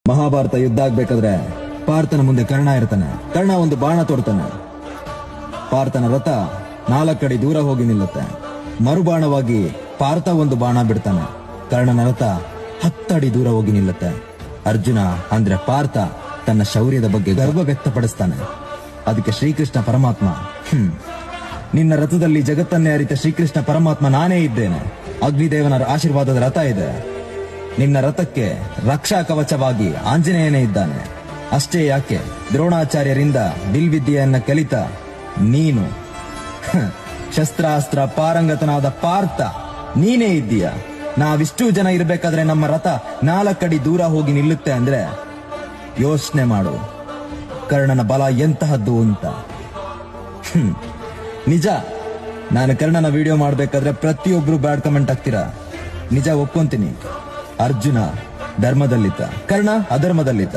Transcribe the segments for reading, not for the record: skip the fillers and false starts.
ಮಹಾಭಾರತ ಯುದ್ಧ ಆಗ್ಬೇಕಾದ್ರೆ ಪಾರ್ಥನ ಮುಂದೆ ಕರ್ಣ ಇರ್ತಾನೆ. ಕರ್ಣ ಒಂದು ಬಾಣ ತೋಡ್ತಾನೆ. ಪಾರ್ಥನ ರಥ 4 ಅಡಿ ದೂರ ಹೋಗಿ ನಿಲ್ಲುತ್ತೆ. ಮರುಬಾಣವಾಗಿ ಪಾರ್ಥ ಒಂದು ಬಾಣ ಬಿಡ್ತಾನೆ. ಕರ್ಣನ ರಥ 10 ಅಡಿ ದೂರ ಹೋಗಿ ನಿಲ್ಲುತ್ತೆ. ಅರ್ಜುನ ಅಂದ್ರೆ ಪಾರ್ಥ ತನ್ನ ಶೌರ್ಯದ ಬಗ್ಗೆ ಗರ್ವ ವ್ಯಕ್ತಪಡಿಸ್ತಾನೆ. ಅದಕ್ಕೆ ಶ್ರೀಕೃಷ್ಣ ಪರಮಾತ್ಮ ನಿನ್ನ ರಥದಲ್ಲಿ ಜಗತ್ತನ್ನೇ ಅರಿತ ಶ್ರೀಕೃಷ್ಣ ಪರಮಾತ್ಮ ನಾನೇ ಇದ್ದೇನೆ. ಅಗ್ನಿದೇವನ ಆಶೀರ್ವಾದದ ರಥ ಇದೆ. ನಿನ್ನ ರಥಕ್ಕೆ ರಕ್ಷಾ ಕವಚವಾಗಿ ಆಂಜನೇಯನೇ ಇದ್ದಾನೆ. ಅಷ್ಟೇ ಯಾಕೆ, ದ್ರೋಣಾಚಾರ್ಯರಿಂದ ಬಿಲ್ವಿದ್ಯೆಯನ್ನ ಕಲಿತ ನೀನು ಶಸ್ತ್ರಾಸ್ತ್ರ ಪಾರಂಗತನಾದ ಪಾರ್ಥ ನೀನೇ ಇದ್ದೀಯ. ನಾವಿಷ್ಟು ಜನ ಇರಬೇಕಾದ್ರೆ ನಮ್ಮ ರಥ 4 ಅಡಿ ದೂರ ಹೋಗಿ ನಿಲ್ಲುತ್ತೆ ಅಂದ್ರೆ ಯೋಚನೆ ಮಾಡು ಕರ್ಣನ ಬಲ ಎಂತಹದ್ದು ಅಂತ. ನಿಜ, ನಾನು ಕರ್ಣನ ವಿಡಿಯೋ ಮಾಡ್ಬೇಕಾದ್ರೆ ಪ್ರತಿಯೊಬ್ರು ಬ್ಯಾಡ್ ಕಮೆಂಟ್ ಹಾಕ್ತೀರಾ. ನಿಜ ಒಪ್ಕೊಂತೀನಿ, ಅರ್ಜುನ ಧರ್ಮದಲ್ಲಿದ್ದ, ಕರ್ಣ ಅಧರ್ಮದಲ್ಲಿದ್ದ.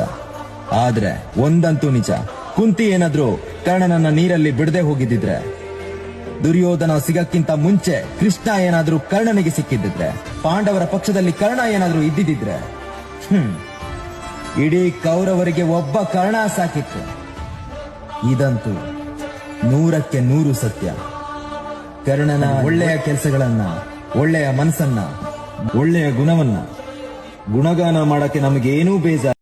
ಆದ್ರೆ ಒಂದಂತೂ ನಿಜ, ಕುಂತಿ ಏನಾದ್ರೂ ಕರ್ಣನನ್ನ ನೀರಲ್ಲಿ ಬಿಡದೆ ಹೋಗಿದ್ದಿದ್ರೆ, ದುರ್ಯೋಧನ ಸಿಗಕ್ಕಿಂತ ಮುಂಚೆ ಕೃಷ್ಣ ಏನಾದ್ರೂ ಕರ್ಣನಿಗೆ ಸಿಕ್ಕಿದ್ದಿದ್ರೆ, ಪಾಂಡವರ ಪಕ್ಷದಲ್ಲಿ ಕರ್ಣ ಏನಾದ್ರೂ ಇದ್ದಿದ್ರೆ ಇಡೀ ಕೌರವರಿಗೆ ಒಬ್ಬ ಕರ್ಣ ಸಾಕಿತ್ತು. ಇದಂತೂ 100ಕ್ಕೆ 100 ಸತ್ಯ. ಕರ್ಣನ ಒಳ್ಳೆಯ ಕೆಲಸಗಳನ್ನ, ಒಳ್ಳೆಯ ಮನಸ್ಸನ್ನ, ಒಳ್ಳೆಯ ಗುಣವನ್ನ ಗುಣಗಾನ ಮಾಡಕ್ಕೆ ನಮಗೇನೂ ಬೇಜಾರು.